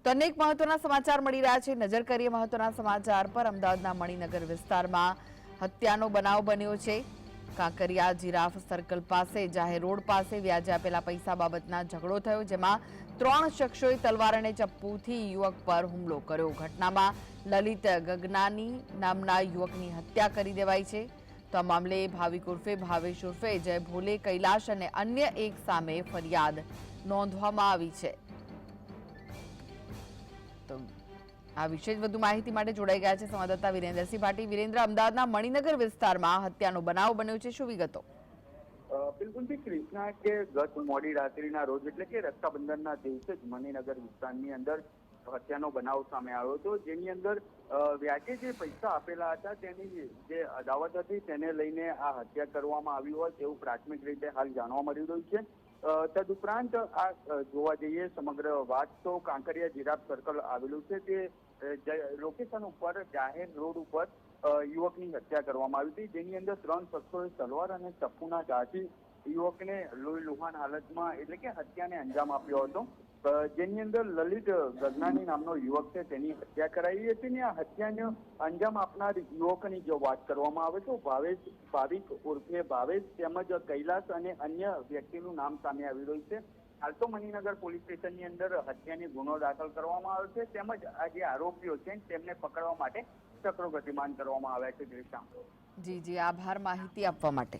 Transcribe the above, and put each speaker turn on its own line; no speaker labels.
તો અનેક મહત્વના સમાચાર મળી રહ્યા છે। નજર કરીએ મહત્વના સમાચાર પર। અમદાવાદના મણિનગર વિસ્તારમાં હત્યાનો બનાવ બન્યો છે। કાંકરિયા જીરાફ સર્કલ પાસે જાહેર રોડ પાસે વ્યાજે આપેલા પૈસા બાબતના ઝઘડો થયો, જેમાં 3 શખ્સોએ તલવાર અને ચપ્પુથી યુવક પર હુમલો કર્યો। ઘટનામાં લલિત ગગનાની નામના યુવકની હત્યા કરી દેવાઈ છે। તો આ મામલે ભાવિક ઉર્ફે ભાવેશ ઉર્ફે જય ભોલે કૈલાશ અને અન્ય એક સામે ફરિયાદ નોંધવામાં આવી છે। તો આ વિશે વધુ માહિતી માટે જોડાઈ ગયા છે સંવાદદાતા વિરેન્દ્રસિંહ ભાટી। વિરેન્દ્ર, અમદાવાદના મણિનગર વિસ્તારમાં હત્યાનો બનાવ બન્યો છે, શું વિગતો?
બિલકુલ થી કૃષ્ણા કે ગત મોડી રાત્રિના રોજ એટલે કે રક્ષાબંધનના દિવસે જ મણિનગર વિસ્તારની અંદર હત્યાનો બનાવ સામે આવ્યો હતો, જેની અંદર વ્યાજે જે પૈસા આપેલા હતા તેની જે અદાવત હતી તેને લઈને આ હત્યા કરવામાં આવી હોય તેવું પ્રાથમિક રીતે હાલ જાણવા મળી રહ્યું છે। તદુપરાંત આ જોવા જઈએ સમગ્ર વાત તો કાંકરિયા જીરાફ સર્કલ આવેલું છે તે લોકેશન ઉપર જાહેર રોડ ઉપર યુવકની હત્યા કરવામાં આવી હતી, જેની અંદર 3 શખ્સોએ તલવાર અને ચપ્પુના ઘાથી યુવકને લોહી લુહાણ હાલતમાં એટલે કે હત્યાને અંજામ આપ્યો હતો, જેની અંદર લલિત ગગનાની નામનો યુવક છે તેની હત્યા કરાઈ હતી। અને આ હત્યાને અંજામ આપનાર યુવકની જો વાત કરવામાં આવે તો ભાવિક ઉર્ફે ભાવેશ તેમજ કૈલાશ અને અન્ય વ્યક્તિનું નામ સામે આવી રહ્યું છે। હાલ તો મણિનગર પોલીસ સ્ટેશનની અંદર હત્યાની ગુનો દાખલ કરવામાં આવ્યો છે, તેમજ આ જે આરોપીઓ છે તેમને પકડવા માટે ચક્રો ગતિમાન કરવામાં આવ્યા છે।
જી, આભાર માહિતી આપવા માટે।